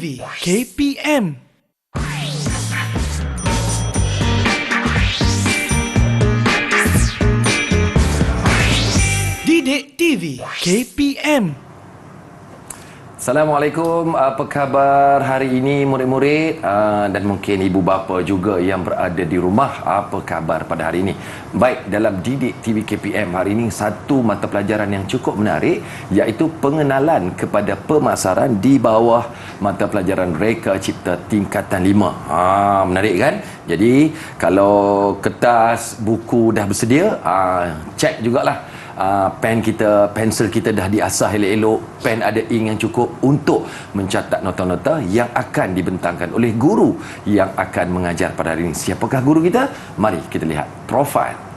TV KPM. Didik TV KPM. Assalamualaikum, apa khabar hari ini murid-murid dan mungkin ibu bapa juga yang berada di rumah, apa khabar pada hari ini? Baik, dalam Didik TV KPM hari ini satu mata pelajaran yang cukup menarik, iaitu pengenalan kepada pemasaran di bawah mata pelajaran Reka Cipta tingkatan 5. Menarik kan? Jadi kalau kertas, buku dah bersedia, cek jugalah. Pen kita, pensel kita dah diasah elok-elok, pen ada ink yang cukup untuk mencatat nota-nota yang akan dibentangkan oleh guru yang akan mengajar pada hari ini. Siapakah guru kita? Mari kita lihat profil.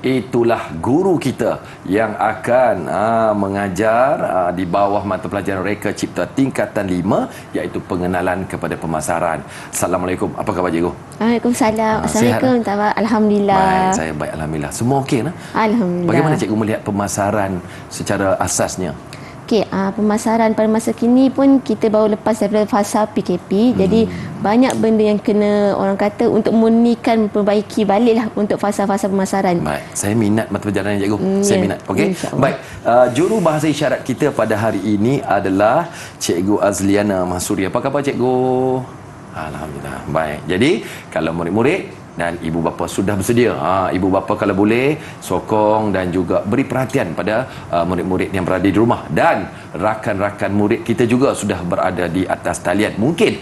Itulah guru kita yang akan mengajar di bawah mata pelajaran Reka Cipta tingkatan 5, iaitu pengenalan kepada pemasaran. Assalamualaikum. Apa khabar cikgu? Waalaikumsalam. Assalamualaikum. Alhamdulillah. Baik, saya baik alhamdulillah. Semua okey nah? Alhamdulillah. Bagaimana cikgu melihat pemasaran secara asasnya? Okey, pemasaran pada masa kini pun kita baru lepas daripada fasa PKP. Jadi banyak benda yang kena orang kata untuk memurnikan, perbaiki baliklah untuk fasa-fasa pemasaran. Baik, saya minat mata pelajaran cikgu. Saya minat. Okey. Baik, juru bahasa isyarat kita pada hari ini adalah Cikgu Azliana Mahsuri. Apa khabar cikgu? Alhamdulillah. Baik. Jadi, kalau murid-murid dan ibu bapa sudah bersedia, ibu bapa kalau boleh sokong dan juga beri perhatian pada murid-murid yang berada di rumah, dan rakan-rakan murid kita juga sudah berada di atas talian. Mungkin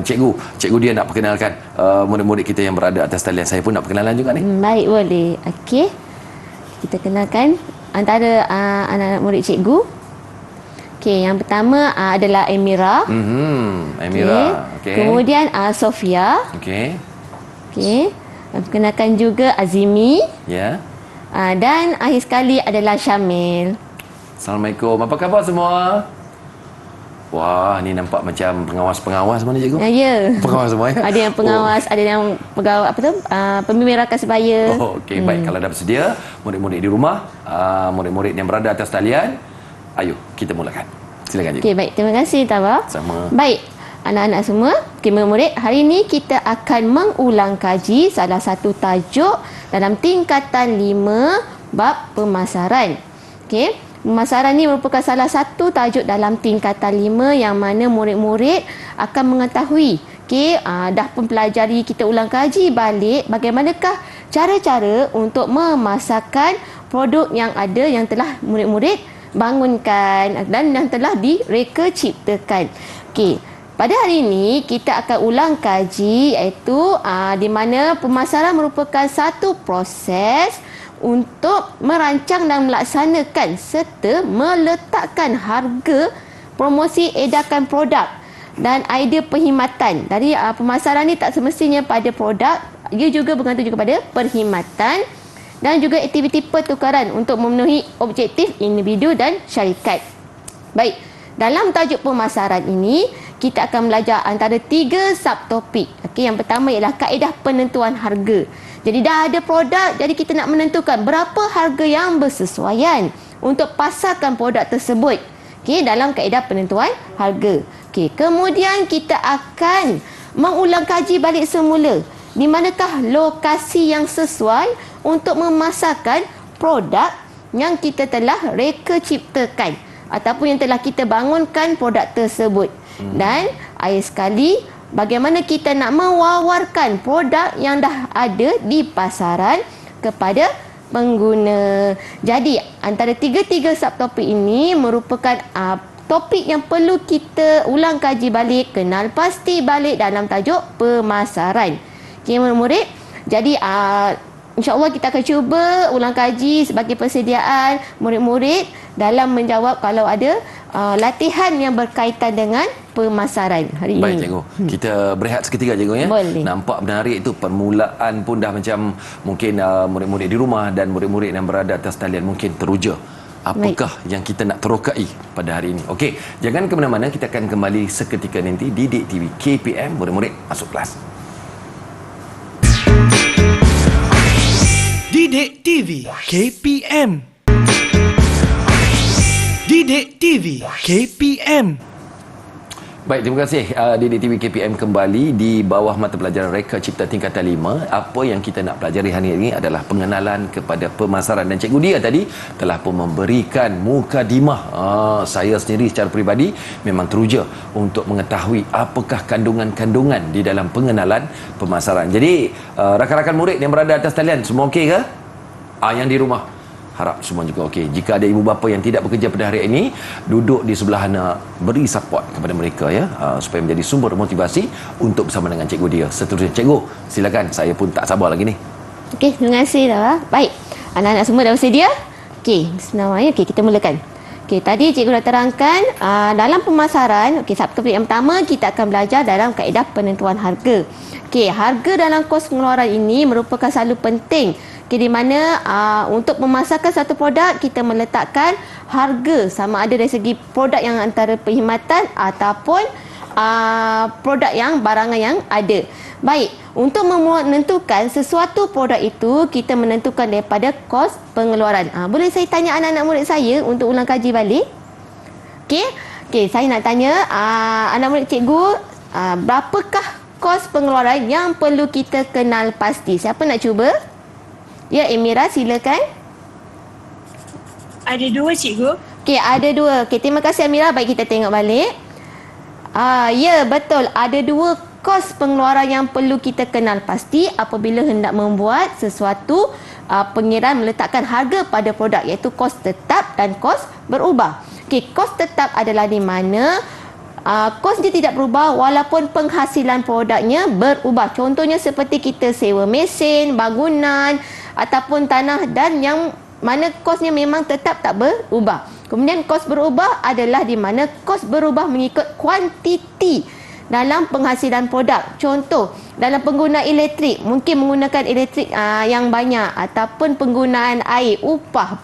cikgu dia nak perkenalkan murid-murid kita yang berada atas talian. Saya pun nak perkenalan juga ni. Baik, boleh. Okey, kita kenalkan antara anak-anak murid cikgu. Okey, yang pertama adalah Amira. Amira. Okay. Kemudian Sofia. Okey. Okey, perkenalkan juga Azimi. Ya. Dan akhir sekali adalah Syamil. Assalamualaikum. Apa khabar semua? Wah, ni nampak macam pengawas-pengawas mana cikgu? Ya. Pengawas semua ya? Ada yang pengawas, ada yang pegawai pemimpin rakan sebaya. Okey, baik. Kalau dah bersedia, murid-murid di rumah, murid-murid yang berada atas talian, ayo kita mulakan. Silakan cikgu. Okey, baik. Terima kasih Tawa. Sama. Baik, anak-anak semua, murid-murid, hari ini kita akan mengulang kaji salah satu tajuk dalam tingkatan 5 bab pemasaran. Okey, pemasaran ni merupakan salah satu tajuk dalam tingkatan 5 yang mana murid-murid akan mengetahui, dah mempelajari, kita ulang kaji balik bagaimanakah cara-cara untuk memasarkan produk yang ada, yang telah murid-murid bangunkan dan yang telah direka ciptakan. Okey, pada hari ini kita akan ulang kaji, iaitu di mana pemasaran merupakan satu proses untuk merancang dan melaksanakan serta meletakkan harga, promosi, edarkan produk dan idea perkhidmatan. Dari pemasaran ni tak semestinya pada produk, ia juga bergantung juga pada perkhidmatan dan juga aktiviti pertukaran untuk memenuhi objektif individu dan syarikat. Baik, dalam tajuk pemasaran ini kita akan belajar antara 3 subtopik. Okey, yang pertama ialah kaedah penentuan harga. Jadi dah ada produk, jadi kita nak menentukan berapa harga yang bersesuaian untuk pasarkan produk tersebut. Okey, dalam kaedah penentuan harga. Okey, kemudian kita akan mengulang kaji balik semula. Di manakah lokasi yang sesuai untuk memasarkan produk yang kita telah reka ciptakan ataupun yang telah kita bangunkan produk tersebut. Dan akhir sekali, bagaimana kita nak mewawarkan produk yang dah ada di pasaran kepada pengguna. Jadi antara tiga subtopik ini merupakan topik yang perlu kita ulang kaji balik, kenal pasti balik dalam tajuk pemasaran. Okey murid-murid, jadi InsyaAllah kita akan cuba ulang kaji sebagai persediaan murid-murid dalam menjawab kalau ada latihan yang berkaitan dengan pemasaran hari Baik, ini. cikgu. Kita berehat seketika, cikgu, ya. Boleh. Nampak menarik itu, permulaan pun dah macam mungkin murid-murid di rumah dan murid-murid yang berada atas talian mungkin teruja. Apakah yang kita nak terokai pada hari ini? Okey, jangan ke mana-mana, kita akan kembali seketika nanti di Didik TV KPM. Murid-murid masuk kelas. Didik TV KPM. Didik TV KPM. Baik, terima kasih. Didik TV KPM kembali di bawah mata pelajaran Reka Cipta tingkatan 5. Apa yang kita nak pelajari hari ini adalah pengenalan kepada pemasaran, dan Cikgu Dia tadi telah pun memberikan mukadimah. Saya sendiri secara peribadi memang teruja untuk mengetahui apakah kandungan-kandungan di dalam pengenalan pemasaran. Jadi rakan-rakan murid yang berada atas talian semua okey ke? Yang di rumah harap semua juga okey. Jika ada ibu bapa yang tidak bekerja pada hari ini, duduk di sebelah anak, beri support kepada mereka, ya, supaya menjadi sumber motivasi untuk bersama dengan Cikgu Dia. Seterusnya, Cikgu, silakan. Saya pun tak sabar lagi ni. Okey, terima kasih dah. Baik, anak-anak semua dah bersedia? Okey, senang. Okey, kita mulakan. Okey, tadi cikgu dah terangkan dalam pemasaran, okey, topik yang pertama kita akan belajar dalam kaedah penentuan harga. Okey, harga dalam kos pengeluaran ini merupakan selalu penting. Okay, di mana untuk memasarkan satu produk, kita meletakkan harga sama ada dari segi produk yang antara perkhidmatan ataupun produk yang barangan yang ada. Baik, untuk menentukan sesuatu produk itu, kita menentukan daripada kos pengeluaran. Boleh saya tanya anak-anak murid saya untuk ulang kaji balik? Okey, saya nak tanya anak murid cikgu, berapakah kos pengeluaran yang perlu kita kenal pasti? Siapa nak cuba? Ya, Emira, silakan. Ada 2, cikgu. Okey, ada 2. Okey, terima kasih Emira. Baik, kita tengok balik. Ya, betul. Ada 2 kos pengeluaran yang perlu kita kenal pasti apabila hendak membuat sesuatu pengiran meletakkan harga pada produk, iaitu kos tetap dan kos berubah. Okey, kos tetap adalah di mana kos dia tidak berubah walaupun penghasilan produknya berubah. Contohnya seperti kita sewa mesin, bangunan ataupun tanah, dan yang mana kosnya memang tetap tak berubah. Kemudian kos berubah adalah di mana kos berubah mengikut kuantiti dalam penghasilan produk. Contoh, dalam penggunaan elektrik, mungkin menggunakan elektrik yang banyak, ataupun penggunaan air,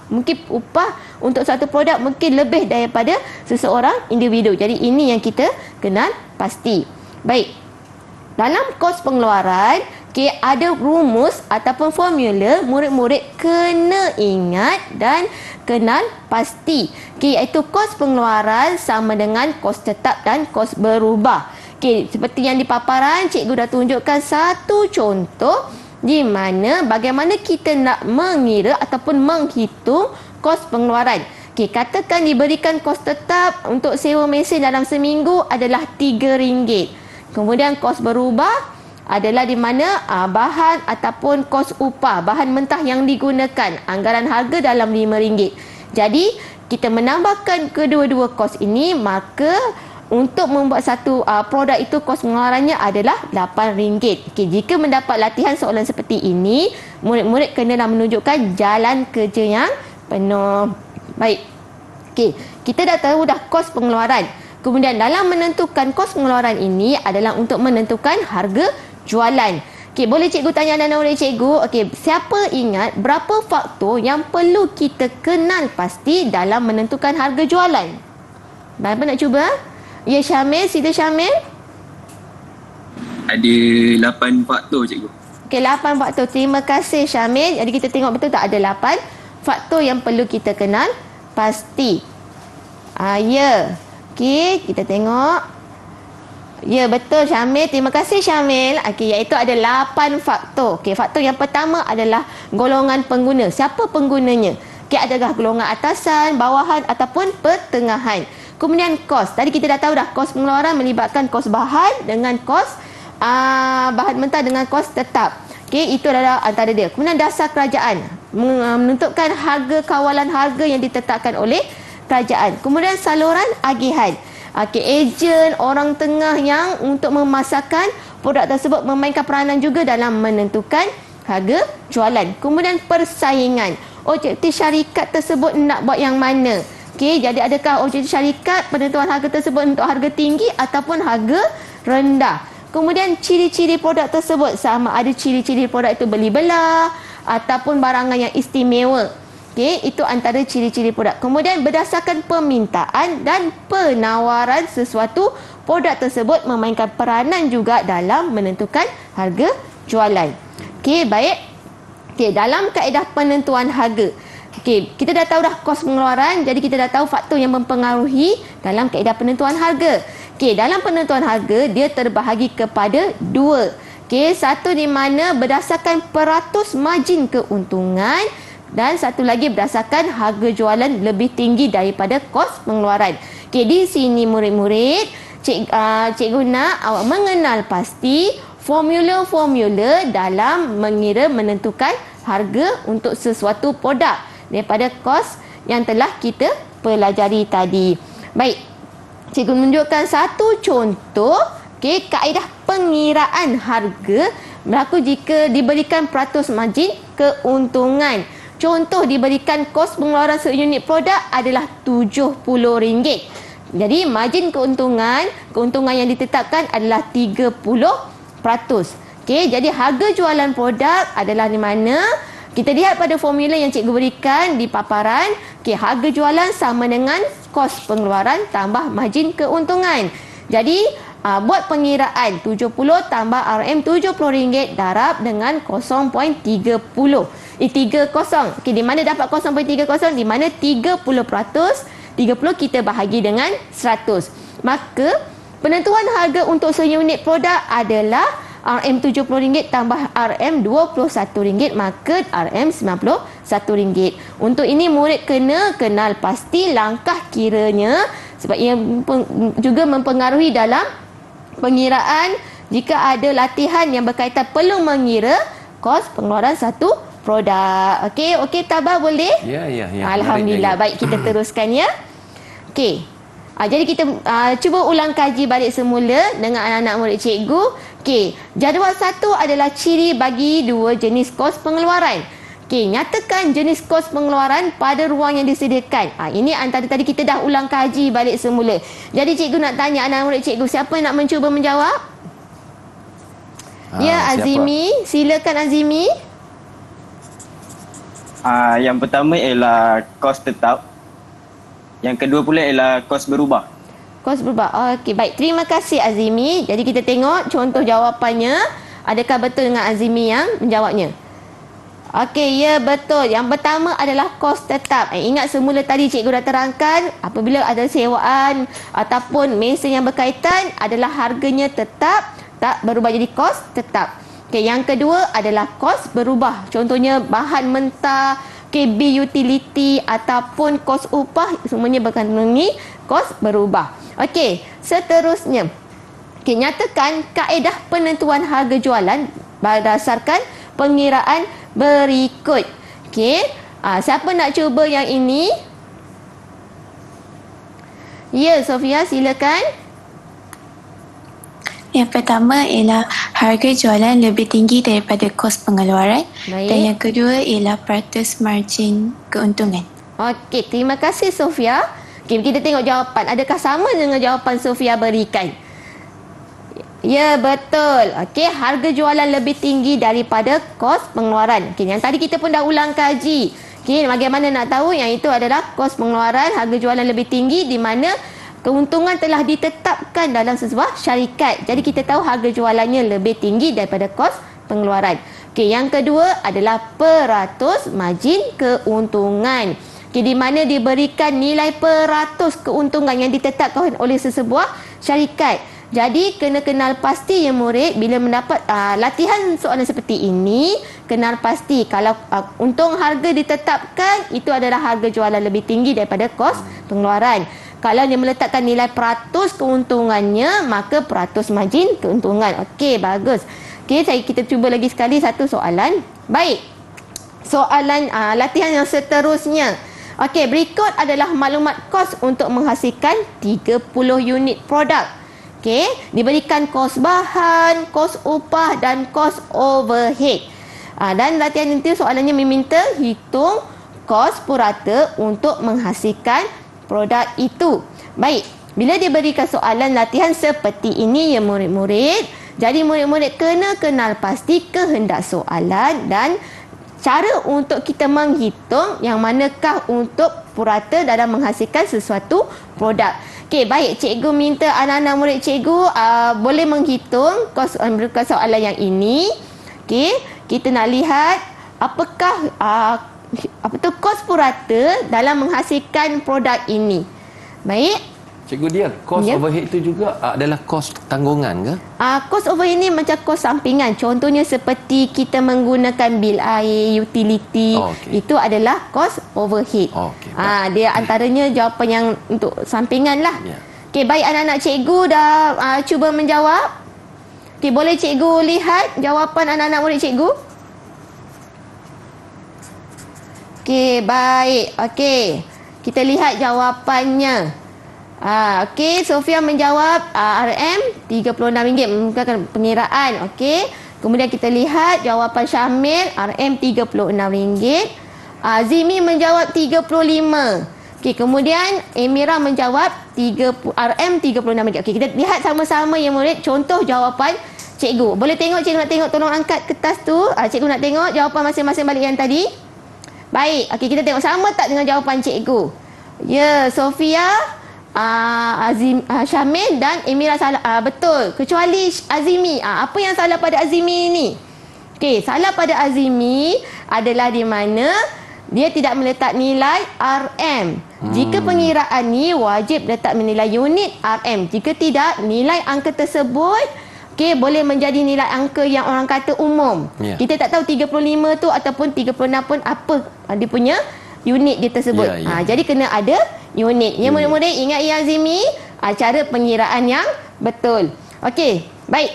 mungkin upah untuk satu produk mungkin lebih daripada seseorang individu. Jadi ini yang kita kenal pasti. Baik, dalam kos pengeluaran, ada rumus ataupun formula murid-murid kena ingat dan kenal pasti. Iaitu kos pengeluaran sama dengan kos tetap dan kos berubah. Seperti yang di paparan, cikgu dah tunjukkan satu contoh di mana bagaimana kita nak mengira ataupun menghitung kos pengeluaran. Katakan diberikan kos tetap untuk sewa mesin dalam seminggu adalah RM3. Kemudian kos berubah adalah di mana bahan ataupun kos upah, bahan mentah yang digunakan, anggaran harga dalam RM5. Jadi, kita menambahkan kedua-dua kos ini, maka untuk membuat satu produk itu kos pengeluarannya adalah RM8. Jika mendapat latihan soalan seperti ini, murid-murid kenalah menunjukkan jalan kerja yang penuh. Baik. Kita dah tahu dah kos pengeluaran. Kemudian dalam menentukan kos pengeluaran ini adalah untuk menentukan harga jualan. Boleh cikgu tanya anak-anak murid cikgu, siapa ingat berapa faktor yang perlu kita kenal pasti dalam menentukan harga jualan? Berapa nak cuba? Ya, Syamil, sila Syamil. Ada 8 faktor, cikgu. 8 faktor. Terima kasih Syamil. Jadi kita tengok betul tak ada 8 faktor yang perlu kita kenal pasti. Ya. Kita tengok. Ya, betul Syamil. Terima kasih Syamil. Iaitu ada 8 faktor. Faktor yang pertama adalah golongan pengguna. Siapa penggunanya? Adakah golongan atasan, bawahan ataupun pertengahan. Kemudian kos. Tadi kita dah tahu dah kos pengeluaran melibatkan kos bahan dengan kos bahan mentah dengan kos tetap. Itu adalah antara dia. Kemudian dasar kerajaan. Menentukan harga, kawalan harga yang ditetapkan oleh kerajaan. Kemudian saluran agihan. Ejen, orang tengah yang untuk memasarkan produk tersebut memainkan peranan juga dalam menentukan harga jualan. Kemudian persaingan. Objektif syarikat tersebut nak buat yang mana? Okey, jadi adakah objektif syarikat penentuan harga tersebut untuk harga tinggi ataupun harga rendah? Kemudian ciri-ciri produk tersebut, sama ada ciri-ciri produk itu beli belah ataupun barangan yang istimewa. Okey, itu antara ciri-ciri produk. Kemudian berdasarkan permintaan dan penawaran sesuatu, produk tersebut memainkan peranan juga dalam menentukan harga jualan. Okey, baik. Okey, dalam kaedah penentuan harga. Okey, kita dah tahu dah kos pengeluaran, jadi kita dah tahu faktor yang mempengaruhi dalam kaedah penentuan harga. Okey, dalam penentuan harga dia terbahagi kepada dua. Okey, satu di mana berdasarkan peratus margin keuntungan dan satu lagi berdasarkan harga jualan lebih tinggi daripada kos pengeluaran. Okey, di sini murid-murid, cikgu nak awak mengenal pasti formula-formula dalam mengira menentukan harga untuk sesuatu produk daripada kos yang telah kita pelajari tadi. Baik, cikgu menunjukkan satu contoh. Okey, kaedah pengiraan harga berlaku jika diberikan peratus margin keuntungan. Contoh, diberikan kos pengeluaran seunit produk adalah RM70. Jadi margin keuntungan yang ditetapkan adalah 30%. Okey, jadi harga jualan produk adalah di mana kita lihat pada formula yang cikgu berikan di paparan. Okey, harga jualan sama dengan kos pengeluaran tambah margin keuntungan. Jadi buat pengiraan 70 tambah RM70 darab dengan 0.30. 30. Okey, di mana dapat 0.30? Di mana 30% 30 kita bahagi dengan 100. Maka penentuan harga untuk seunit produk adalah RM70 tambah RM21, maka RM91. Untuk ini murid kena kenal pasti langkah kiranya sebab ia juga mempengaruhi dalam pengiraan. Jika ada latihan yang berkaitan perlu mengira kos pengeluaran satu produk. Okey, Tabah boleh? Ya. Alhamdulillah. Baik, kita teruskan ya. Okey. Jadi kita cuba ulang kaji balik semula dengan anak-anak murid cikgu. Okey, jadual 1 adalah ciri bagi dua jenis kos pengeluaran. Okey, nyatakan jenis kos pengeluaran pada ruang yang disediakan. Ini antara tadi kita dah ulang kaji balik semula. Jadi cikgu nak tanya anak murid cikgu, siapa nak mencuba menjawab? Ya, Azimi. Silakan Azimi. Yang pertama ialah kos tetap. Yang kedua pula ialah kos berubah. Kos berubah. Okey, baik. Terima kasih Azimi. Jadi kita tengok contoh jawapannya. Adakah betul dengan Azimi yang menjawabnya? Okey, ya betul. Yang pertama adalah kos tetap. Ingat semula tadi cikgu dah terangkan, apabila ada sewaan ataupun mesin yang berkaitan adalah harganya tetap, tak berubah jadi kos tetap. Okey, yang kedua adalah kos berubah. Contohnya bahan mentah, bil utility ataupun kos upah, semuanya berkandungi kos berubah. Okey, seterusnya. Okey, nyatakan kaedah penentuan harga jualan berdasarkan pengiraan berikut. Okey, siapa nak cuba yang ini? Ya, Sofia, silakan. Yang pertama ialah harga jualan lebih tinggi daripada kos pengeluaran. Baik. Dan yang kedua ialah peratus margin keuntungan. Okey, terima kasih Sofia. Okey, kita tengok jawapan. Adakah sama dengan jawapan Sofia berikan? Ya, betul. Okey, harga jualan lebih tinggi daripada kos pengeluaran. Okey, yang tadi kita pun dah ulang kaji. Okey, bagaimana nak tahu yang itu adalah kos pengeluaran, harga jualan lebih tinggi di mana keuntungan telah ditetapkan dalam sebuah syarikat. Jadi kita tahu harga jualannya lebih tinggi daripada kos pengeluaran. Okey, yang kedua adalah peratus margin keuntungan. Okey, di mana diberikan nilai peratus keuntungan yang ditetapkan oleh sesebuah syarikat. Jadi kena kenal pasti ya murid, bila mendapat latihan soalan seperti ini, kenal pasti kalau untung harga ditetapkan itu adalah harga jualan lebih tinggi daripada kos pengeluaran. Kalau dia meletakkan nilai peratus keuntungannya, maka peratus margin keuntungan. Okey, bagus. Okey, kita cuba lagi sekali satu soalan. Baik. Soalan latihan yang seterusnya. Okey, berikut adalah maklumat kos untuk menghasilkan 30 unit produk. Okey, diberikan kos bahan, kos upah dan kos overhead. Dan latihan itu soalannya meminta hitung kos purata untuk menghasilkan produk itu. Baik, bila diberikan soalan latihan seperti ini ya murid-murid, jadi murid-murid kena kenal pasti kehendak soalan dan cara untuk kita menghitung yang manakah untuk purata dalam menghasilkan sesuatu produk. Okey, baik, cikgu minta anak-anak murid cikgu boleh menghitung kos soalan yang ini. Okey, kita nak lihat apakah kos purata dalam menghasilkan produk ini. Baik. Cikgu dia, kos Ya. overhead itu juga adalah kos tanggungan ke? Kos overhead ini macam kos sampingan. Contohnya seperti kita menggunakan bil air, utility. Okey. Itu adalah kos overhead. Okey, Dia antaranya jawapan yang untuk sampingan lah. Ya. Okey, baik anak-anak cikgu dah cuba menjawab. Okey, boleh cikgu lihat jawapan anak-anak murid cikgu? Okey, baik. Okey. Kita lihat jawapannya. Okey, Sofia menjawab RM36 menggunakan pengiraan. Okey. Kemudian kita lihat jawapan Syamil RM36. Zimi menjawab 35. Okey, kemudian Emira menjawab RM36. Okey, kita lihat sama-sama ya murid contoh jawapan cikgu. Boleh tengok cikgu nak tengok, tolong angkat kertas tu. Cikgu nak tengok jawapan masing-masing balik yang tadi. Baik, okey, kita tengok sama tak dengan jawapan cikgu. Ya, Sofia, Syamil dan Emira salah. Betul, kecuali Azimi. Apa yang salah pada Azimi ni? Okey, salah pada Azimi adalah di mana dia tidak meletak nilai RM. Jika pengiraan ni wajib letak menilai unit RM. Jika tidak, nilai angka tersebut boleh menjadi nilai angka yang orang kata umum. Ya. Kita tak tahu 35 tu ataupun 36 pun apa dia punya unit dia tersebut. Ya. Jadi kena ada unit. Ya, murid-murid ingat ya Azimi, cara pengiraan yang betul. Okey, baik.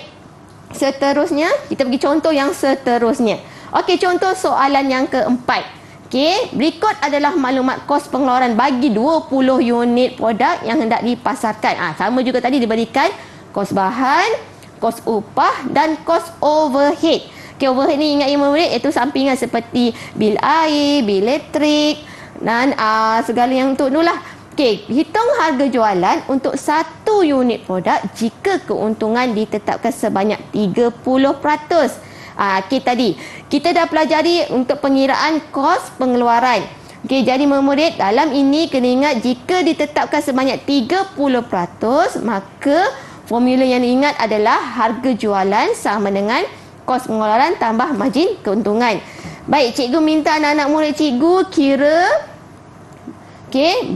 Seterusnya kita pergi contoh yang seterusnya. Okey, contoh soalan yang keempat. Okey, berikut adalah maklumat kos pengeluaran bagi 20 unit produk yang hendak dipasarkan. Sama juga tadi diberikan kos bahan, kos upah dan kos overhead. Okey, overhead ni ingat ya murid, iaitu sampingan seperti bil air, bil elektrik dan segala yang untuk itulah. Okey, hitung harga jualan untuk satu unit produk jika keuntungan ditetapkan sebanyak 30%. Okey, tadi kita dah pelajari untuk pengiraan kos pengeluaran. Okey, jadi murid dalam ini kena ingat jika ditetapkan sebanyak 30%, maka formula yang diingat adalah harga jualan sama dengan kos pengeluaran tambah margin keuntungan. Baik, cikgu minta anak-anak murid cikgu kira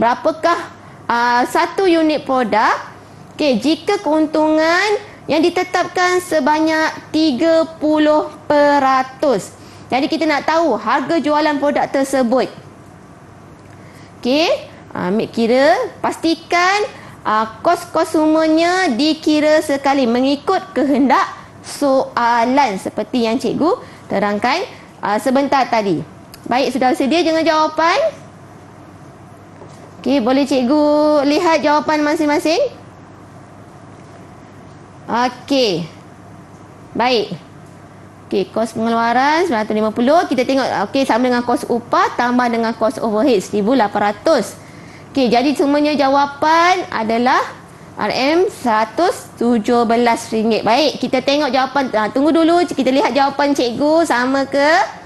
berapakah satu unit produk jika keuntungan yang ditetapkan sebanyak 30%. Jadi kita nak tahu harga jualan produk tersebut. Ambil kira, pastikan kos-kos semuanya dikira sekali mengikut kehendak soalan seperti yang cikgu terangkan sebentar tadi. Baik, sudah sedia dengan jawapan? Okey, boleh cikgu lihat jawapan masing-masing? Okey. Baik. Okey, kos pengeluaran 950. Kita tengok sama dengan kos upah tambah dengan kos overhead 1,800. Okey, jadi semuanya jawapan adalah RM117. Baik, kita tengok jawapan. Tunggu dulu, kita lihat jawapan cikgu sama ke?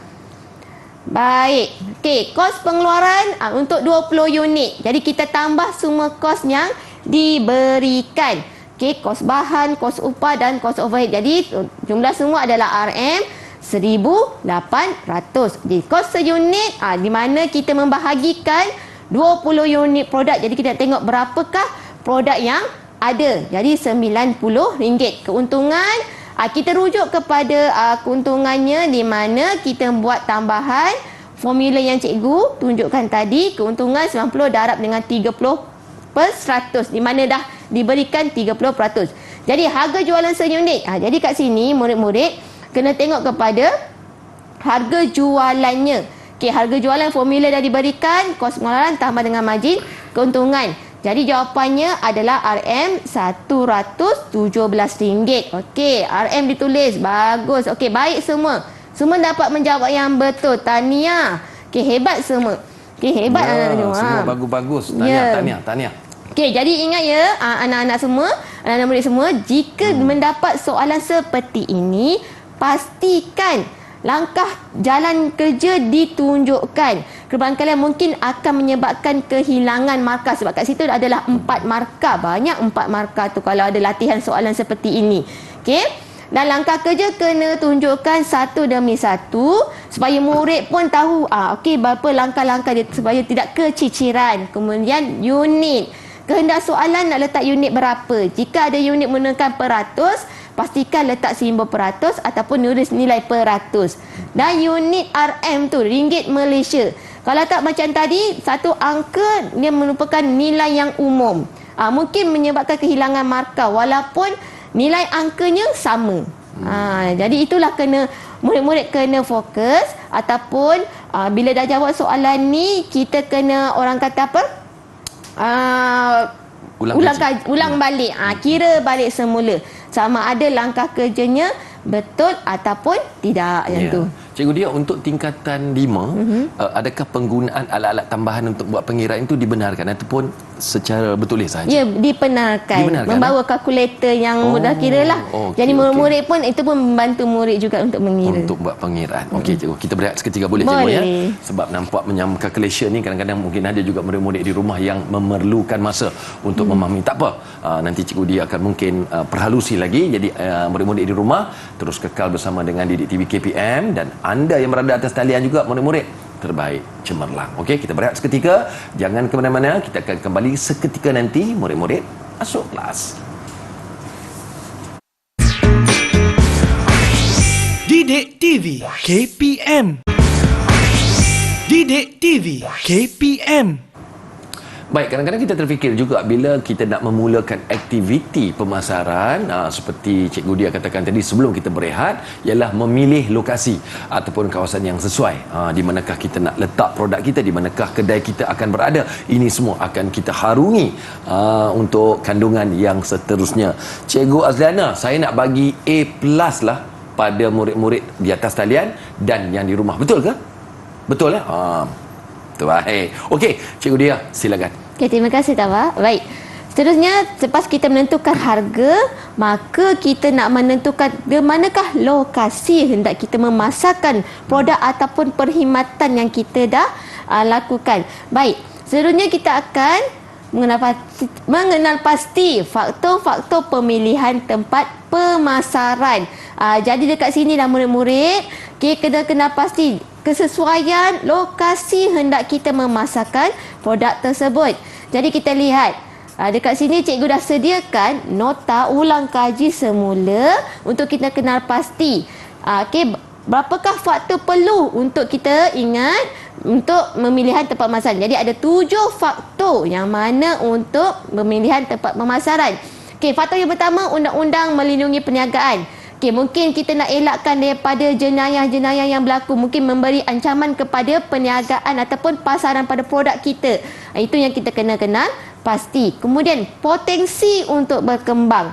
Baik. Okey, kos pengeluaran untuk 20 unit. Jadi kita tambah semua kos yang diberikan. Okey, kos bahan, kos upah dan kos overhead. Jadi jumlah semua adalah RM1,800. Jadi kos seunit di mana kita membahagikan 20 unit produk. Jadi kita nak tengok berapakah produk yang ada. Jadi RM90. Keuntungan kita rujuk kepada keuntungannya di mana kita buat tambahan formula yang cikgu tunjukkan tadi. Keuntungan 90 darab dengan 30%, di mana dah diberikan 30%. Jadi harga jualan seunit. Jadi kat sini murid-murid kena tengok kepada harga jualannya. Okey, harga jualan formula dah diberikan, kos pengeluaran tambah dengan margin keuntungan. Jadi jawapannya adalah RM117. Okey, RM ditulis. Bagus. Okey, baik semua. Semua dapat menjawab yang betul. Tahniah. Okey, hebat semua. Okey, hebat anak-anak semua. Semua bagus-bagus. Tahniah. Okey, jadi ingat ya anak-anak semua, anak-anak murid semua, jika mendapat soalan seperti ini, pastikan langkah jalan kerja ditunjukkan. Barangkali mungkin akan menyebabkan kehilangan markah sebab kat situ adalah 4 markah. Banyak 4 markah tu kalau ada latihan soalan seperti ini. Okey? Dan langkah kerja kena tunjukkan satu demi satu supaya murid pun tahu okey berapa langkah-langkah dia supaya tidak keciciran. Kemudian unit. Kehendak soalan nak letak unit berapa? Jika ada unit menggunakan peratus, pastikan letak simbol peratus ataupun nulis nilai peratus. Dan unit RM tu ringgit Malaysia. Kalau tak macam tadi, satu angka dia merupakan nilai yang umum. Mungkin menyebabkan kehilangan markah walaupun nilai angkanya sama. Jadi itulah murid-murid kena fokus ataupun bila dah jawab soalan ni kita kena orang kata apa? Ulang balik. Kira balik semula. Sama ada langkah kerjanya betul ataupun tidak yang tu. Cikgu Dia, untuk tingkatan 5, adakah penggunaan alat-alat tambahan untuk buat pengiraan itu dibenarkan ataupun secara bertulis sahaja? Ya, dibenarkan. Membawa kalkulator yang mudah kira lah. Jadi murid-murid pun itu pun membantu murid juga untuk mengira. Untuk buat pengiraan. Okey cikgu, kita berehat seketika boleh cikgu ya? Sebab nampak menyambung calculation ni kadang-kadang mungkin ada juga murid-murid di rumah yang memerlukan masa untuk memahami. Tak apa, nanti cikgu Dia akan mungkin perhalusi lagi. Jadi murid-murid di rumah terus kekal bersama dengan Didik TV KPM dan anda yang berada atas talian juga murid-murid terbaik cemerlang. Okey, kita berehat seketika. Jangan ke mana-mana. Kita akan kembali seketika nanti. Murid-murid masuk kelas. Didik TV KPM. Didik TV KPM. Baik, kadang-kadang kita terfikir juga bila kita nak memulakan aktiviti pemasaran seperti Cikgu Dia katakan tadi sebelum kita berehat, ialah memilih lokasi ataupun kawasan yang sesuai. Di manakah kita nak letak produk kita, di manakah kedai kita akan berada. Ini semua akan kita harungi untuk kandungan yang seterusnya. Cikgu Azliana, saya nak bagi A+ lah pada murid-murid di atas talian dan yang di rumah. Betul ke? Betul baik. Okey, Cikgu Dia, silakan. Okey, terima kasih Tawa. Baik. Seterusnya, selepas kita menentukan harga, maka kita nak menentukan di manakah lokasi hendak kita memasarkan produk ataupun perkhidmatan yang kita dah lakukan. Baik. Seterusnya kita akan mengenal pasti faktor-faktor pemilihan tempat pemasaran. Jadi dekat sini dah murid-murid, kita kena pasti kesesuaian lokasi hendak kita memasarkan produk tersebut. Jadi kita lihat dekat sini cikgu dah sediakan nota ulang kaji semula untuk kita kenal pasti. Berapakah faktor perlu untuk kita ingat untuk pemilihan tempat pemasaran. Jadi ada 7 faktor yang mana untuk pemilihan tempat pemasaran. Faktor yang pertama, undang-undang melindungi perniagaan. Mungkin kita nak elakkan daripada jenayah-jenayah yang berlaku, mungkin memberi ancaman kepada perniagaan ataupun pasaran pada produk kita. Itu yang kita kena kenal pasti. Kemudian potensi untuk berkembang.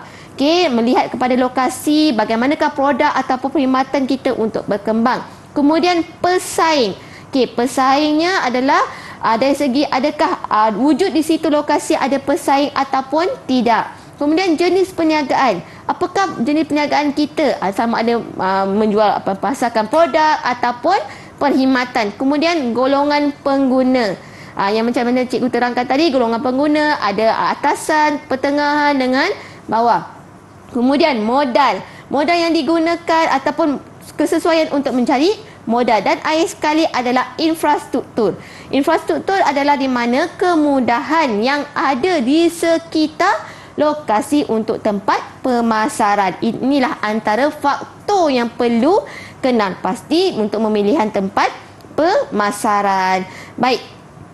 Melihat kepada lokasi, bagaimanakah produk ataupun perkhidmatan kita untuk berkembang. Kemudian pesaing. Pesaingnya adalah dari segi adakah wujud di situ lokasi ada pesaing ataupun tidak. Kemudian jenis perniagaan. Apakah jenis perniagaan kita? Sama ada menjual pasarkan produk ataupun perkhidmatan. Kemudian golongan pengguna. Yang macam mana cikgu terangkan tadi, golongan pengguna ada atasan, pertengahan dengan bawah. Kemudian modal. Modal yang digunakan ataupun kesesuaian untuk mencari modal. Dan akhir sekali adalah infrastruktur. Infrastruktur adalah di mana kemudahan yang ada di sekitar lokasi untuk tempat pemasaran. Inilah antara faktor yang perlu kenal pasti untuk pemilihan tempat pemasaran. Baik.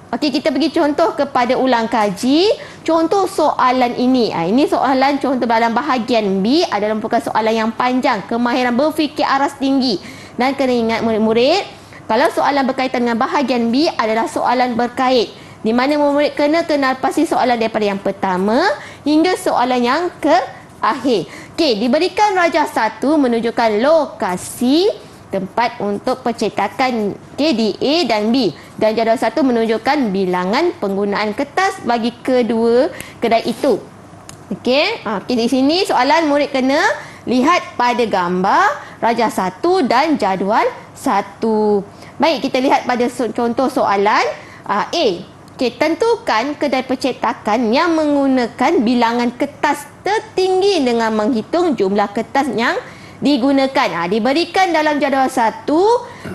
Okey, kita pergi contoh kepada ulang kaji. Contoh soalan ini. Ini soalan contoh dalam bahagian B adalah merupakan soalan yang panjang. Kemahiran berfikir aras tinggi. Dan kena ingat murid-murid, kalau soalan berkaitan dengan bahagian B adalah soalan berkait. Di mana murid kena kenal pasti soalan daripada yang pertama hingga soalan yang ke akhir. Diberikan rajah 1 menunjukkan lokasi tempat untuk percetakan di A dan B. Dan jadual 1 menunjukkan bilangan penggunaan kertas bagi kedua kedai itu. Okey, di sini soalan murid kena lihat pada gambar rajah 1 dan jadual 1. Baik, kita lihat pada contoh soalan A. Okey, tentukan kedai percetakan yang menggunakan bilangan kertas tertinggi dengan menghitung jumlah kertas yang digunakan. Diberikan dalam jadual 1,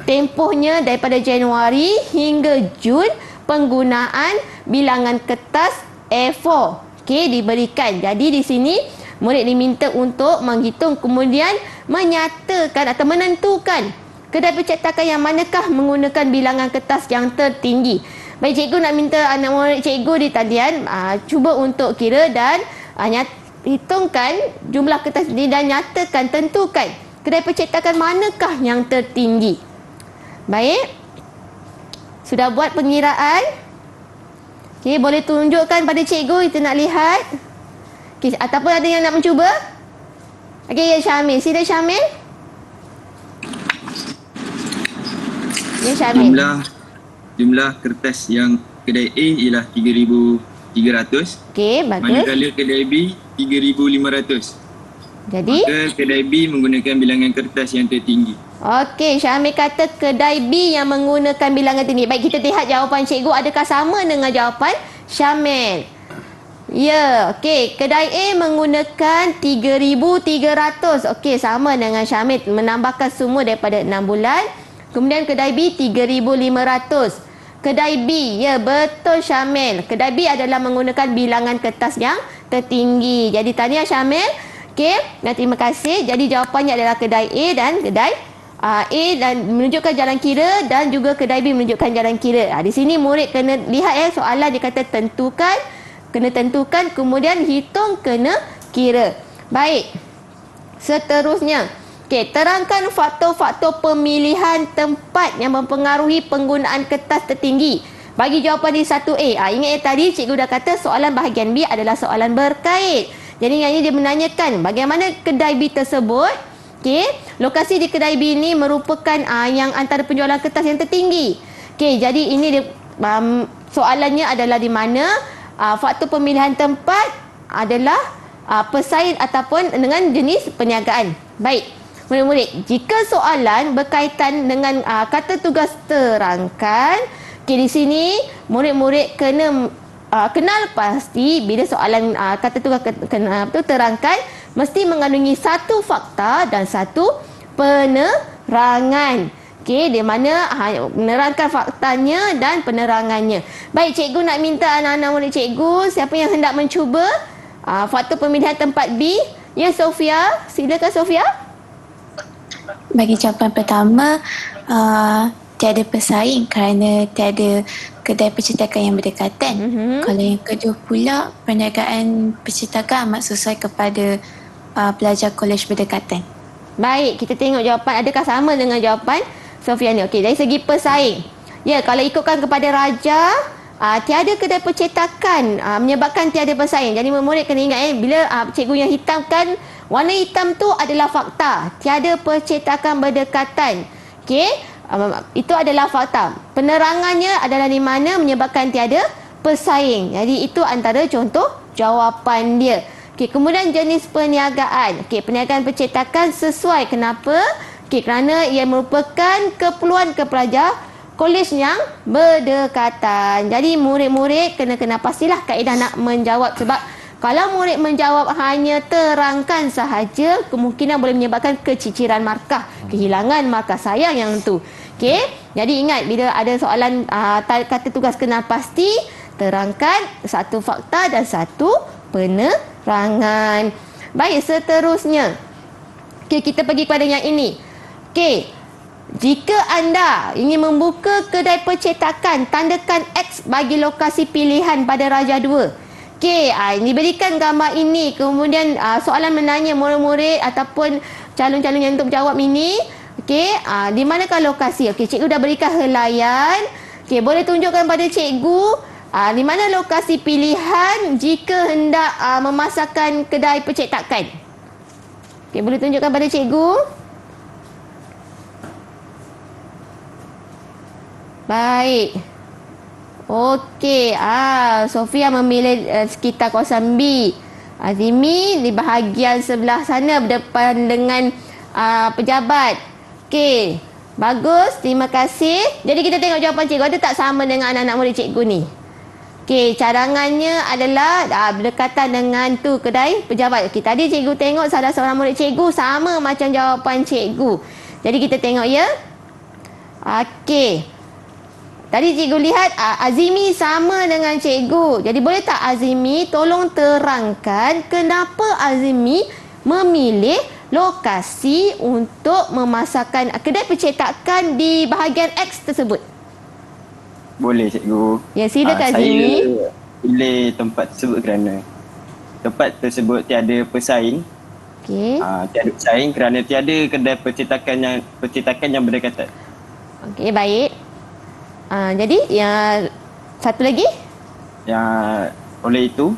tempohnya daripada Januari hingga Jun penggunaan bilangan kertas A4. Okey, diberikan. Jadi di sini murid diminta untuk menghitung kemudian menyatakan atau menentukan kedai percetakan yang manakah menggunakan bilangan kertas yang tertinggi. Baik, cikgu nak minta anak murid cikgu di talian cuba untuk kira dan hitungkan jumlah kertas ini dan nyatakan, tentukan kedai percetakan manakah yang tertinggi. Baik, sudah buat pengiraan? Okey, boleh tunjukkan pada cikgu, kita nak lihat. Okey, ataupun ada yang nak mencuba? Okey, ya Syamil. Sila Syamil. Ya Syamil. Jumlah kertas yang kedai A ialah 3,300. Okey, bagus. Manakala kedai B 3,500. Jadi? Maka kedai B menggunakan bilangan kertas yang tertinggi. Okey, Syamil kata kedai B yang menggunakan bilangan tinggi. Baik, kita lihat jawapan cikgu adakah sama dengan jawapan Syamil. Ya, okey. Kedai A menggunakan 3,300. Okey, sama dengan Syamil. Menambahkan semua daripada 6 bulan. Kemudian kedai B 3,500. Kedai B, ya betul Syamil. Kedai B adalah menggunakan bilangan kertas yang tertinggi. Jadi tahniah Syamil. Okey, dan terima kasih. Jadi jawapannya adalah kedai A dan kedai A dan menunjukkan jalan kira dan juga kedai B menunjukkan jalan kira. Di sini murid kena lihat soalan dia kata tentukan, kena tentukan, kemudian hitung, kena kira. Baik. Seterusnya, okey, terangkan faktor-faktor pemilihan tempat yang mempengaruhi penggunaan kertas tertinggi. Bagi jawapan di 1A. Ingat tadi cikgu dah kata soalan bahagian B adalah soalan berkait. Jadi yang ini dia menanyakan bagaimana kedai B tersebut. Okey, lokasi di kedai B ini merupakan yang antara penjualan kertas yang tertinggi. Okey, jadi ini dia, soalannya adalah di mana faktor pemilihan tempat adalah pesaing ataupun dengan jenis perniagaan. Baik, murid-murid, jika soalan berkaitan dengan kata tugas terangkan, okey, di sini murid-murid kena kenal pasti bila soalan kata tugas terangkan mesti mengandungi satu fakta dan satu penerangan. Okey, di mana menerangkan faktanya dan penerangannya. Baik, cikgu nak minta anak-anak murid cikgu siapa yang hendak mencuba faktor pemilihan tempat B. Ya, Sofia. Silakan Sofia. Bagi jawapan pertama, tiada pesaing kerana tiada kedai percetakan yang berdekatan. Kalau yang kedua pula, perniagaan percetakan amat sesuai kepada pelajar kolej berdekatan. Baik, kita tengok jawapan adakah sama dengan jawapan Sofia ni. Okey, dari segi pesaing. Ya, kalau ikutkan kepada Raja, tiada kedai percetakan menyebabkan tiada pesaing. Jadi murid kena ingat bila cikgu yang hitamkan, warna hitam tu adalah fakta. Tiada percetakan berdekatan. Okey, itu adalah fakta. Penerangannya adalah di mana menyebabkan tiada pesaing. Jadi itu antara contoh jawapan dia. Okey, kemudian jenis perniagaan. Okey, perniagaan percetakan sesuai. Kenapa? Okey, kerana ia merupakan keperluan pelajar kolej yang berdekatan. Jadi murid-murid kena pastilah kaedah nak menjawab, sebab kalau murid menjawab hanya terangkan sahaja, kemungkinan boleh menyebabkan keciciran markah, kehilangan markah, sayang yang tu. Okey, jadi ingat bila ada soalan kata tugas kenal pasti, terangkan satu fakta dan satu penerangan. Baik, seterusnya. Okey, kita pergi kepada yang ini. Okey, jika anda ingin membuka kedai percetakan, tandakan X bagi lokasi pilihan pada Raja 2. Okey, ini berikan gambar ini. Kemudian soalan menanya murid-murid ataupun calon-calon yang untuk menjawab ini. Okey, di manakah lokasi? Okey, cikgu dah berikan helaian. Okey, boleh tunjukkan pada cikgu di mana lokasi pilihan jika hendak memasarkan kedai percetakan. Okey, boleh tunjukkan pada cikgu. Baik. Okey. Sofia memilih sekitar kawasan B. Azimi di bahagian sebelah sana berdepan dengan pejabat. Okey. Bagus. Terima kasih. Jadi kita tengok jawapan cikgu. Ada tak sama dengan anak-anak murid cikgu ni? Okey, cadangannya adalah berdekatan dengan tu kedai pejabat. Okey, tadi cikgu tengok salah seorang murid cikgu sama macam jawapan cikgu. Jadi kita tengok ya. Okey. Tadi cikgu lihat Azimi sama dengan cikgu. Jadi boleh tak Azimi tolong terangkan kenapa Azimi memilih lokasi untuk memasarkan kedai percetakan di bahagian X tersebut? Boleh cikgu. Ya, silakan Azimi. Saya pilih tempat tersebut kerana tempat tersebut tiada pesaing. Okey. Tiada pesaing kerana tiada kedai percetakan yang berdekatan. Okey, baik. Jadi yang satu lagi? Yang oleh itu,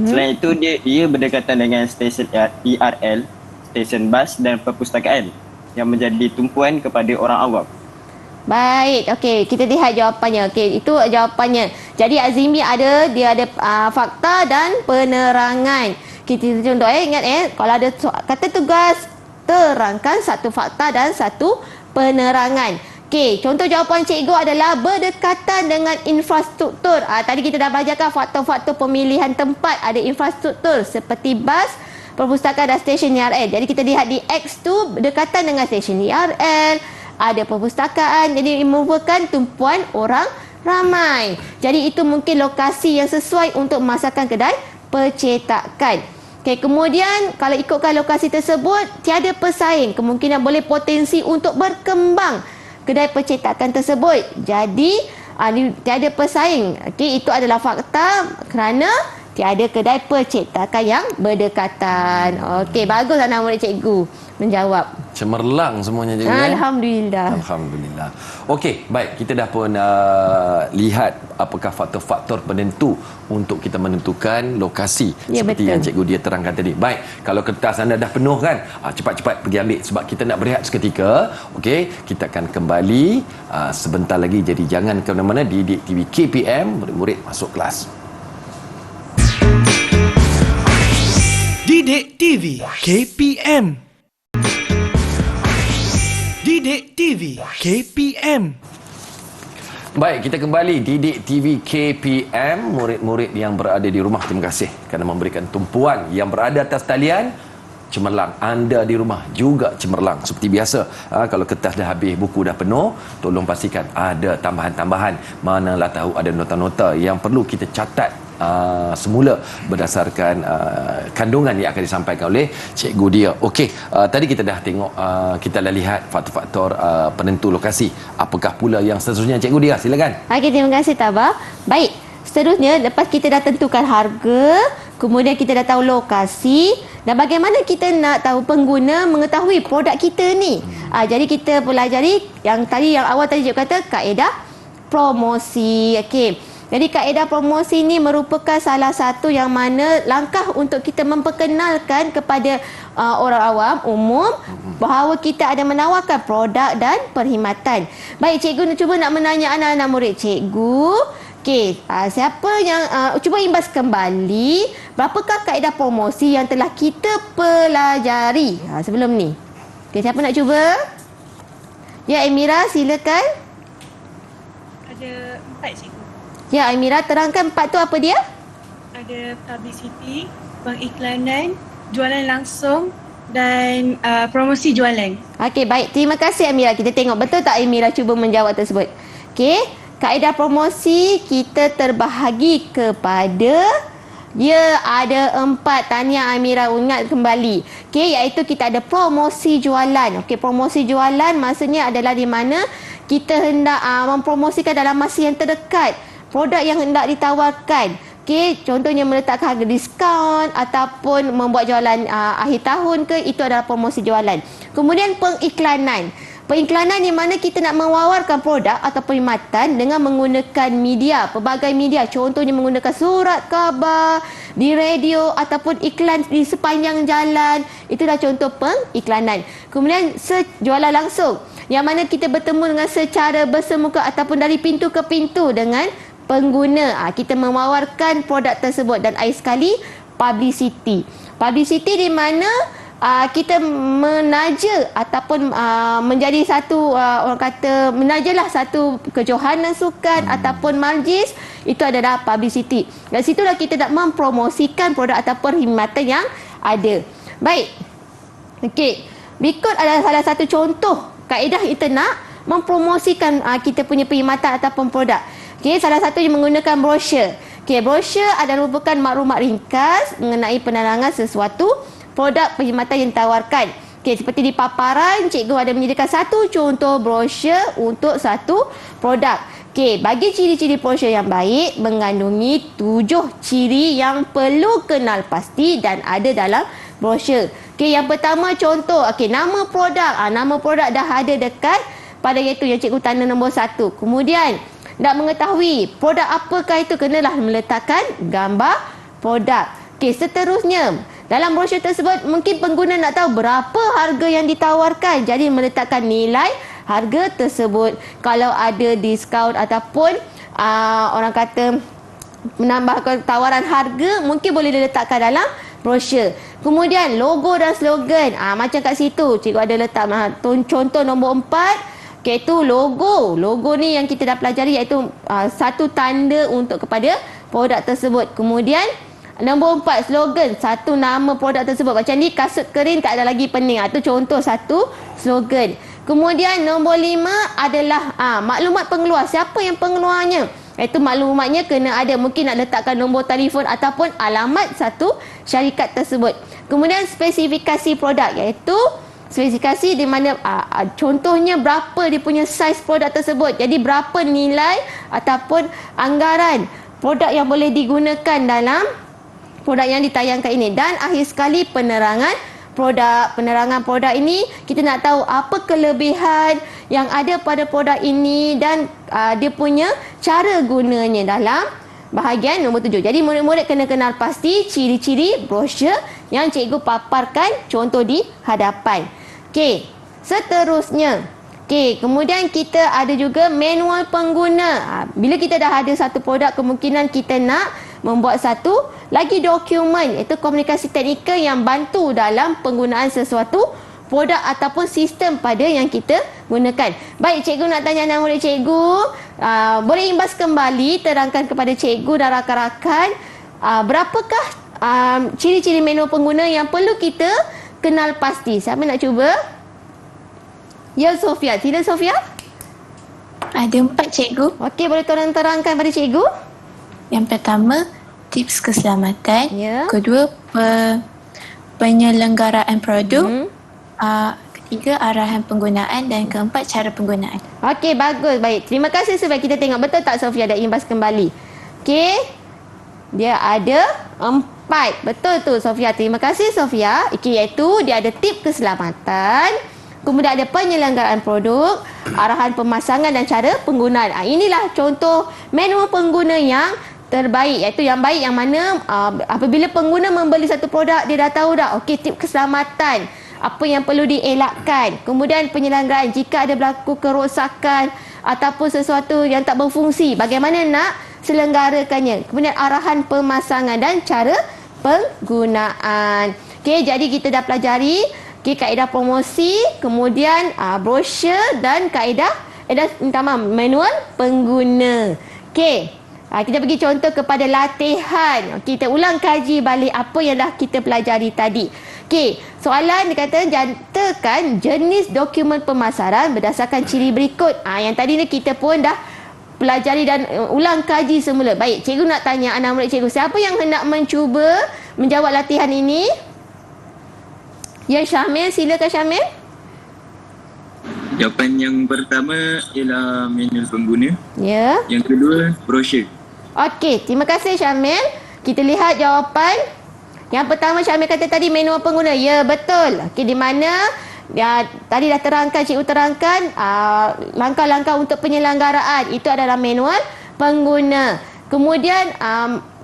selain itu ia berdekatan dengan stesen ERL, stesen bas dan perpustakaan yang menjadi tumpuan kepada orang awam. Baik, okey, kita lihat jawapannya. Okey, itu jawapannya. Jadi Azimi dia ada fakta dan penerangan. Kita contoh ingat kalau ada kata tugas, terangkan satu fakta dan satu penerangan. Okey, contoh jawapan cikgu adalah berdekatan dengan infrastruktur. Tadi kita dah belajarkan faktor-faktor pemilihan tempat, ada infrastruktur seperti bas, perpustakaan dan stesen ERL. Jadi kita lihat di X tu berdekatan dengan stesen ERL, ada perpustakaan, jadi merupakan tumpuan orang ramai. Jadi itu mungkin lokasi yang sesuai untuk memasarkan kedai percetakan. Okey, kemudian kalau ikutkan lokasi tersebut tiada pesaing, kemungkinan boleh potensi untuk berkembang kedai percetakan tersebut. Jadi tiada pesaing. Okey, itu adalah fakta kerana tiada kedai percetakan yang berdekatan. Okey, bagus anak murid cikgu menjawab. Cemerlang semuanya cikgu. Alhamdulillah. Alhamdulillah. Okey, baik, kita dah pun lihat apakah faktor-faktor penentu untuk kita menentukan lokasi Ya, seperti betul. yang cikgu dia terangkan tadi. Baik, kalau kertas anda dah penuh kan, cepat-cepat pergi ambil sebab kita nak berehat seketika. Okey, kita akan kembali sebentar lagi, jadi jangan ke mana-mana. Didik TV KPM, murid-murid masuk kelas. Didik TV KPM. Didik TV KPM. Baik, kita kembali Didik TV KPM. Murid-murid yang berada di rumah, terima kasih kerana memberikan tumpuan. Yang berada atas talian, cemerlang. Anda di rumah juga cemerlang. Seperti biasa, kalau kertas dah habis, buku dah penuh, tolong pastikan ada tambahan-tambahan. Manalah tahu ada nota-nota yang perlu kita catat semula berdasarkan kandungan yang akan disampaikan oleh cikgu dia. Okey, tadi kita dah tengok, kita dah lihat faktor-faktor penentu lokasi. Apakah pula yang seterusnya cikgu dia? Silakan. Okey, terima kasih Tabah. Baik, seterusnya lepas kita dah tentukan harga, kemudian kita dah tahu lokasi, dan bagaimana kita nak tahu pengguna mengetahui produk kita ni. Jadi kita pelajari yang awal tadi cikgu kata kaedah promosi. Okey. Jadi kaedah promosi ini merupakan salah satu yang mana langkah untuk kita memperkenalkan kepada orang awam umum bahawa kita ada menawarkan produk dan perkhidmatan. Baik, cikgu cuba nak menanya anak-anak murid cikgu. Okey, siapa yang cuba imbas kembali berapakah kaedah promosi yang telah kita pelajari sebelum ni? Okey, siapa nak cuba? Ya, Amira, silakan. Ada 4 cikgu. Ya, Amira, terangkan 4 tu apa dia? Ada publicity, pengiklanan, jualan langsung dan promosi jualan. Okey, baik. Terima kasih Amira. Kita tengok betul tak Amira cuba menjawab tersebut. Okey, kaedah promosi kita terbahagi kepada ada 4. Tahniah Amira, ingat kembali. Okey, iaitu kita ada promosi jualan. Okey, promosi jualan maksudnya adalah di mana kita hendak mempromosikan dalam masa yang terdekat produk yang hendak ditawarkan. Okey, contohnya meletakkan harga diskaun ataupun membuat jualan akhir tahun ke, itu adalah promosi jualan. Kemudian pengiklanan. Pengiklanan di mana kita nak mewawarkan produk atau perkhidmatan dengan menggunakan media, pelbagai media. Contohnya menggunakan surat khabar, di radio ataupun iklan di sepanjang jalan. Itulah contoh pengiklanan. Kemudian jualan langsung. yang mana kita bertemu dengan secara bersemuka ataupun dari pintu ke pintu dengan pengguna. Kita menawarkan produk tersebut dan akhir sekali publicity. Publicity di mana kita menaja ataupun menjadi satu orang kata menajalah satu kejohanan sukan ataupun majlis, itu adalah publicity. Dan situlah kita nak mempromosikan produk ataupun perkhidmatan yang ada. Baik. Okey. Berikut adalah salah satu contoh kaedah kita nak mempromosikan kita punya perkhidmatan ataupun produk. Okey, salah satunya menggunakan brosur. Okey, brosur adalah merupakan maklumat ringkas mengenai penerangan sesuatu produk perkhidmatan yang ditawarkan. Okey, seperti di paparan, cikgu ada menyediakan satu contoh brosur untuk satu produk. Okey, bagi ciri-ciri brosur yang baik mengandungi 7 ciri yang perlu kenal pasti dan ada dalam brosur. Okey, yang pertama contoh, okey, nama produk. Nama produk dah ada dekat pada iaitu yang cikgu tanda nombor 1. Kemudian, nak mengetahui produk apakah itu, kenalah meletakkan gambar produk. Okey, seterusnya, dalam brosur tersebut mungkin pengguna nak tahu berapa harga yang ditawarkan. Jadi meletakkan nilai harga tersebut. Kalau ada diskaun ataupun orang kata menambahkan tawaran harga, mungkin boleh diletakkan dalam brosur. Kemudian logo dan slogan. Macam kat situ cikgu ada letak contoh nombor 4, iaitu logo. Logo ni yang kita dah pelajari, iaitu satu tanda untuk kepada produk tersebut. Kemudian nombor 4, slogan, satu nama produk tersebut. Macam ni, kasut kering tak ada lagi pening. Itu contoh satu slogan. Kemudian nombor 5 adalah maklumat pengeluar. Siapa yang pengeluarnya? Iaitu maklumatnya kena ada. Mungkin nak letakkan nombor telefon ataupun alamat satu syarikat tersebut. Kemudian spesifikasi produk, iaitu spesifikasi di mana contohnya berapa dia punya saiz produk tersebut. Jadi berapa nilai ataupun anggaran produk yang boleh digunakan dalam produk yang ditayangkan ini. Dan akhir sekali penerangan produk. Penerangan produk ini kita nak tahu apa kelebihan yang ada pada produk ini dan dia punya cara gunanya dalam bahagian nombor 7. Jadi murid-murid kena kenal pasti ciri-ciri brosur yang cikgu paparkan contoh di hadapan. Okey, seterusnya. Okey, kemudian kita ada juga manual pengguna. Bila kita dah ada satu produk, kemungkinan kita nak membuat satu lagi dokumen, iaitu komunikasi teknikal yang bantu dalam penggunaan sesuatu produk ataupun sistem pada yang kita gunakan. Baik, cikgu nak tanya anak murid cikgu, boleh imbas kembali terangkan kepada cikgu dan rakan-rakan berapakah ciri-ciri manual pengguna yang perlu kita kenal pasti. Siapa nak cuba? Ya, Sofia. Sila, Sofia. Ada 4, cikgu. Okey, boleh tolong terangkan pada cikgu? Yang pertama, tips keselamatan. Ya. Kedua, penyelenggaraan produk. Ketiga, arahan penggunaan. Dan keempat, cara penggunaan. Okey, bagus. Baik. Terima kasih sebab kita tengok. Betul tak, Sofia dah imbas kembali? Okey. Dia ada 4. Betul tu, Sofia. Terima kasih, Sofia. Okey, iaitu dia ada tips keselamatan. Kemudian ada penyelenggaraan produk, arahan pemasangan dan cara penggunaan. Inilah contoh manual pengguna yang terbaik, iaitu yang baik yang mana apabila pengguna membeli satu produk, dia dah tahu dah, okey, tips keselamatan, apa yang perlu dielakkan. Kemudian penyelenggaraan, jika ada berlaku kerosakan ataupun sesuatu yang tak berfungsi, bagaimana nak selenggarakannya. Kemudian arahan pemasangan dan cara penggunaan. Okey, jadi kita dah pelajari kaedah promosi, kemudian brosur dan kaedah manual pengguna. Okey. Kita bagi contoh kepada latihan. Kita ulang kaji balik apa yang dah kita pelajari tadi. Okey, soalan dia kata nyatakan jenis dokumen pemasaran berdasarkan ciri berikut. Yang tadi ni kita pun dah pelajari dan ulang kaji semula. Baik, cikgu nak tanya anak murid cikgu, siapa yang hendak mencuba menjawab latihan ini? Ya, Syamil, silakan Syamil. Jawapan yang pertama ialah manual pengguna. Ya. Yang kedua, brosur. Okey, terima kasih Syamil. Kita lihat jawapan. Yang pertama Syamil kata tadi manual pengguna. Ya, betul. Okey, di mana tadi dah terangkan, cikgu terangkan langkah-langkah untuk penyelenggaraan. Itu adalah manual pengguna. Kemudian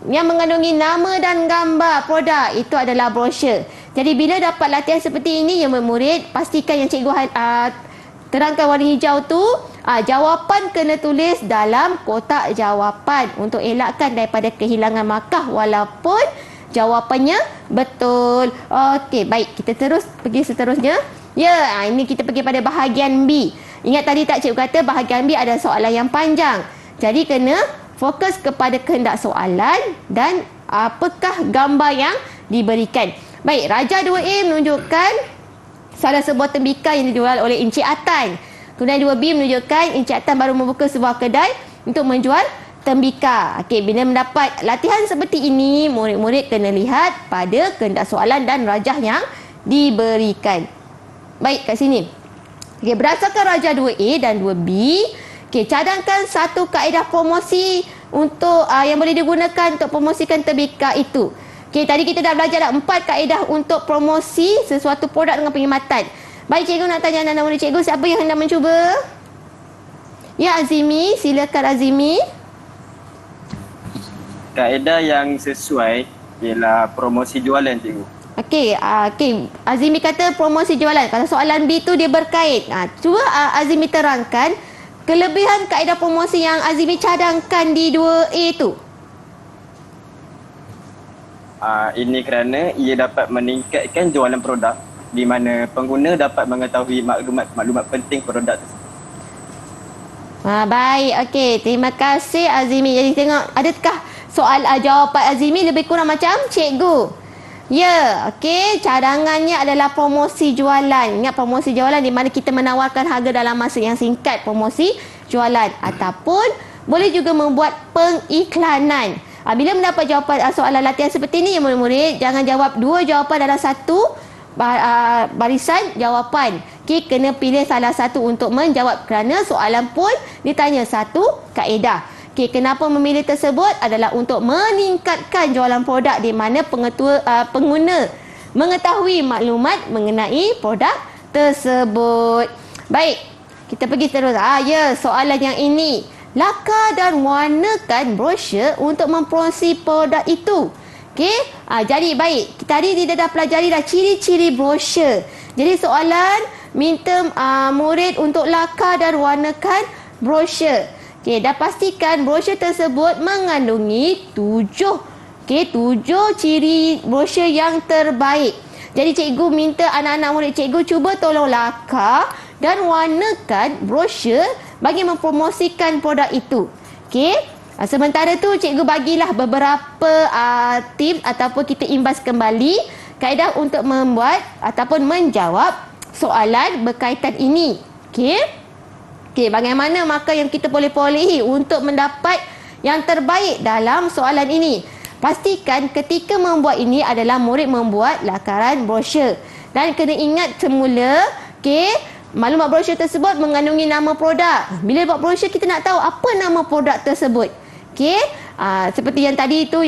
yang mengandungi nama dan gambar produk, itu adalah brosur. Jadi bila dapat latihan seperti ini, yang murid pastikan yang cikgu terangkan warna hijau tu, jawapan kena tulis dalam kotak jawapan untuk elakkan daripada kehilangan markah walaupun jawapannya betul. Okey, baik, kita terus pergi seterusnya. Ya, ini kita pergi pada bahagian B. Ingat tadi tak cikgu kata bahagian B ada soalan yang panjang. Jadi kena fokus kepada kehendak soalan dan apakah gambar yang diberikan. Baik, Raja 2A menunjukkan salah sebuah tembikar yang dijual oleh Encik Atan. Kemudian 2B menunjukkan Encik Atan baru membuka sebuah kedai untuk menjual tembikar. Okey, bila mendapat latihan seperti ini, murid-murid kena lihat pada kehendak soalan dan rajah yang diberikan. Baik, kat sini. Okey, berdasarkan Raja 2A dan 2B, okey, cadangkan satu kaedah promosi untuk yang boleh digunakan untuk promosikan tembikar itu. Okey, tadi kita dah belajar dah 4 kaedah untuk promosi sesuatu produk dengan perkhidmatan. Baik, cikgu nak tanya anak-anak murid cikgu, siapa yang hendak mencuba? Ya, Azimi, silakan Azimi. Kaedah yang sesuai ialah promosi jualan, cikgu. Okey, Azimi kata promosi jualan. Kalau soalan B tu dia berkait. Cuba Azimi terangkan kelebihan kaedah promosi yang Azimi cadangkan di 2A tu. Ini kerana ia dapat meningkatkan jualan produk di mana pengguna dapat mengetahui maklumat penting produk tersebut. Baik, okey. Terima kasih Azimi. Jadi tengok, adakah soal jawapan Azimi lebih kurang macam cikgu? Ya, okey. Cadangannya adalah promosi jualan. Ingat promosi jualan di mana kita menawarkan harga dalam masa yang singkat, promosi jualan. Ataupun boleh juga membuat pengiklanan. Bila mendapat jawapan soalan latihan seperti ini, murid-murid, jangan jawab 2 jawapan dalam satu barisan jawapan. Okey, kena pilih salah satu untuk menjawab kerana soalan pun ditanya satu kaedah. Okey, kenapa memilih tersebut adalah untuk meningkatkan jualan produk di mana pengguna mengetahui maklumat mengenai produk tersebut. Baik, kita pergi terus. Ya, soalan yang ini. Laka dan warnakan brosur untuk mempromosi produk itu. Okey, jadi baik. Tadi kita dah pelajari dah ciri-ciri brosur. Jadi soalan minta murid untuk laka dan warnakan brosur. Okey, dah pastikan brosur tersebut mengandungi 7 ciri brosur yang terbaik. Jadi cikgu minta anak-anak murid cikgu cuba tolong laka dan warnakan brosur bagi mempromosikan produk itu. Okey. Sementara tu cikgu bagilah beberapa tips ataupun kita imbas kembali kaedah untuk membuat ataupun menjawab soalan berkaitan ini. Okey. Okey, bagaimana maka yang kita boleh perolehi untuk mendapat yang terbaik dalam soalan ini? Pastikan ketika membuat ini adalah murid membuat lakaran brosur. Dan kena ingat semula, okey, maklumat brosur tersebut mengandungi nama produk. Bila buat brosur kita nak tahu apa nama produk tersebut. Okey, seperti yang tadi itu,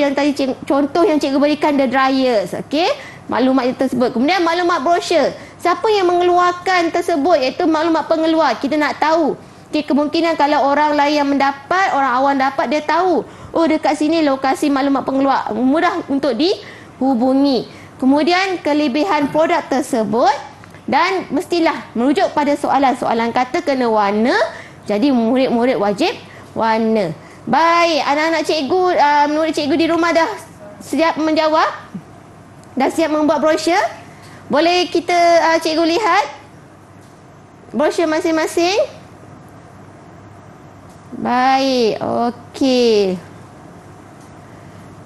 contoh yang cikgu berikan the dryers. Okey, maklumat tersebut. Kemudian maklumat brosur. Siapa yang mengeluarkan tersebut, iaitu maklumat pengeluar. Kita nak tahu. Okay, kemungkinan kalau orang lain yang mendapat, orang awam dapat, dia tahu. Oh, dekat sini lokasi maklumat pengeluar. Mudah untuk dihubungi. Kemudian kelebihan produk tersebut. Dan mestilah merujuk pada soalan. Soalan kata kena warna. Jadi murid-murid wajib warna. Baik, anak-anak cikgu, murid cikgu di rumah dah siap menjawab? Dah siap membuat brosur? Boleh kita cikgu lihat brosur masing-masing? Baik, okey.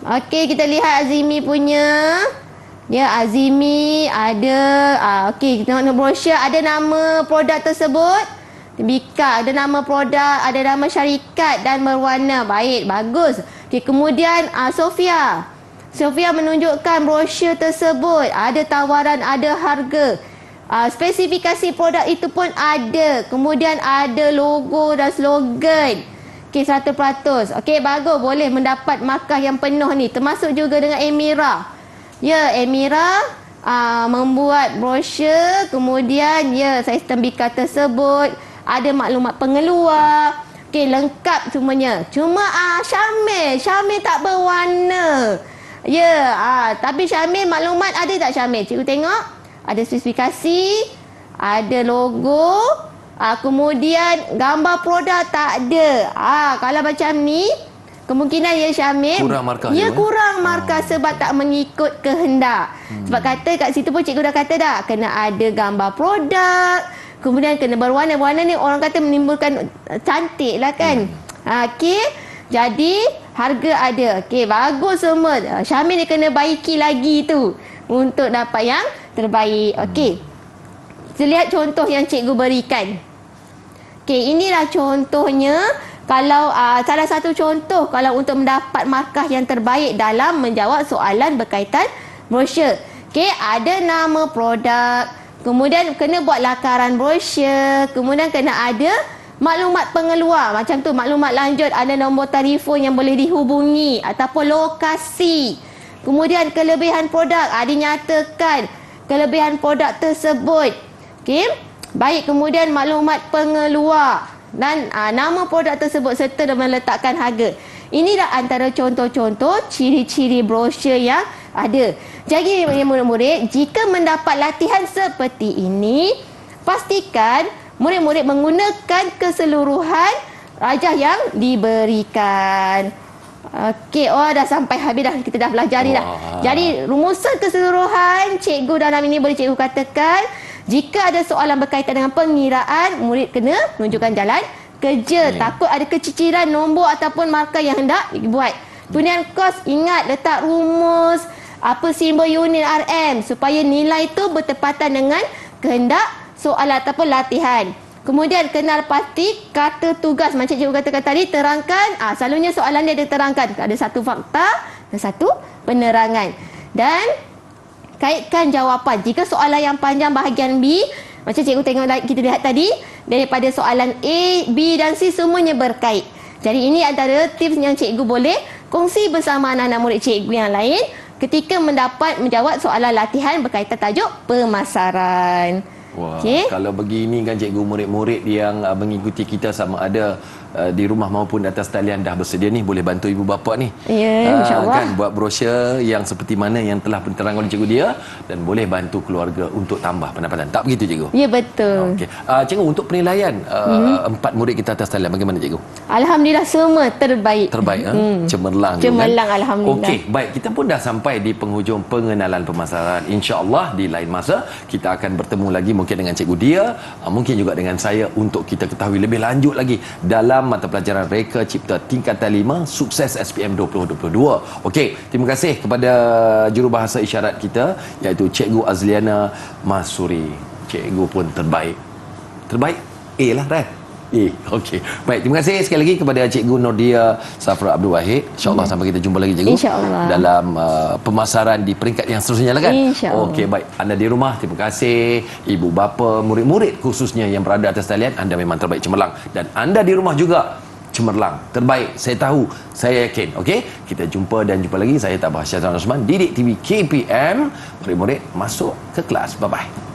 Okey, kita lihat Azimi punya. Ya, Azimi ada, okey, kita tengok brosur, ada nama produk tersebut. Tembikar, ada nama produk, ada nama syarikat dan berwarna. Baik, bagus. Okey, kemudian Sofia menunjukkan brosur tersebut. Ada tawaran, ada harga. Spesifikasi produk itu pun ada. Kemudian ada logo dan slogan. Okey, 100%. Okey, bagus. Boleh mendapat markah yang penuh ni. Termasuk juga dengan Emira. Ya, Emira membuat brosur. Kemudian, ya, saiz tembikar tersebut. Ada maklumat pengeluar. Okey, lengkap semuanya. Cuma Syamil tak berwarna. Ya, tapi Syamil maklumat ada tak Syamil? Cikgu tengok. Ada spesifikasi, ada logo, Kemudian gambar produk tak ada. Kalau macam ni, kemungkinan ya Syamil, kurang markah dia je, kurang markah sebab tak mengikut kehendak. Sebab kata kat situ pun cikgu dah kata dah, kena ada gambar produk, kemudian kena berwarna-warna ni orang kata menimbulkan cantik lah kan. Okey, jadi harga ada. Okey, bagus semua. Syamil dia kena baiki lagi tu untuk dapat yang terbaik. Okey, kita lihat contoh yang cikgu berikan. Okey, inilah contohnya. Kalau salah satu contoh kalau untuk mendapat markah yang terbaik dalam menjawab soalan berkaitan brosur. Okey, ada nama produk, kemudian kena buat lakaran brosur, kemudian kena ada maklumat pengeluar. Macam tu, maklumat lanjut, ada nombor telefon yang boleh dihubungi ataupun lokasi. Kemudian kelebihan produk, dinyatakan kelebihan produk tersebut. Okey, baik, kemudian maklumat pengeluar dan nama produk tersebut serta meletakkan harga. Inilah antara contoh-contoh ciri-ciri brosur yang ada. Jadi murid-murid, jika mendapat latihan seperti ini, pastikan murid-murid menggunakan keseluruhan rajah yang diberikan. Okey, dah sampai habis dah, kita dah belajar dah. Jadi rumusan keseluruhan cikgu dalam ini boleh cikgu katakan, jika ada soalan berkaitan dengan pengiraan, murid kena menunjukkan jalan kerja. Takut ada keciciran nombor ataupun markah yang hendak dibuat. Kemudian kos, ingat letak rumus, apa simbol unit RM supaya nilai itu bertepatan dengan kehendak soalan ataupun latihan. Kemudian kenal pasti kata tugas, macam cikgu katakan tadi, terangkan. Selalunya soalan dia diterangkan. Ada satu fakta dan satu penerangan. Dan kaitkan jawapan. Jika soalan yang panjang bahagian B, macam cikgu tengok kita lihat tadi, daripada soalan A, B dan C semuanya berkait. Jadi ini antara tips yang cikgu boleh kongsi bersama anak-anak murid cikgu yang lain ketika menjawab soalan latihan berkaitan tajuk pemasaran. Wah, kalau begini kan cikgu, murid-murid yang mengikuti kita sama ada di rumah maupun di atas talian dah bersedia ni, boleh bantu ibu bapa ni. Ya, insya-Allah. Kan buat brosur yang seperti mana yang telah diterangkan oleh cikgu dia, dan boleh bantu keluarga untuk tambah pendapatan. Tak begitu cikgu? Ya, betul. Okey. Cikgu, untuk penilaian 4 murid kita atas talian bagaimana cikgu? Alhamdulillah semua terbaik. Terbaik, cemerlang. Cemerlang kan? alhamdulillah. Okey, baik, kita pun dah sampai di penghujung pengenalan pemasaran. Insya-Allah di lain masa kita akan bertemu lagi, mungkin dengan cikgu dia, mungkin juga dengan saya, untuk kita ketahui lebih lanjut lagi dalam mata pelajaran Reka Cipta tingkatan 5 Sukses SPM 2022. Okey, terima kasih kepada jurubahasa isyarat kita iaitu Cikgu Azliana Masuri. Cikgu pun terbaik. Terbaik A lah kan? Okey. Baik, terima kasih sekali lagi kepada Cikgu Nordia Safra Abdul Wahid. InsyaAllah sampai kita jumpa lagi cikgu. InsyaAllah. Dalam pemasaran di peringkat yang seterusnya lah kan? InsyaAllah. Okey, baik. Anda di rumah, terima kasih. Ibu bapa, murid-murid khususnya yang berada atas talian, anda memang terbaik, cemerlang. Dan anda di rumah juga cemerlang, terbaik. Saya tahu, saya yakin. Okey, kita jumpa dan jumpa lagi. Saya Tabah Syazwan Osman, Didik TV KPM. Murid-murid masuk ke kelas. Bye-bye.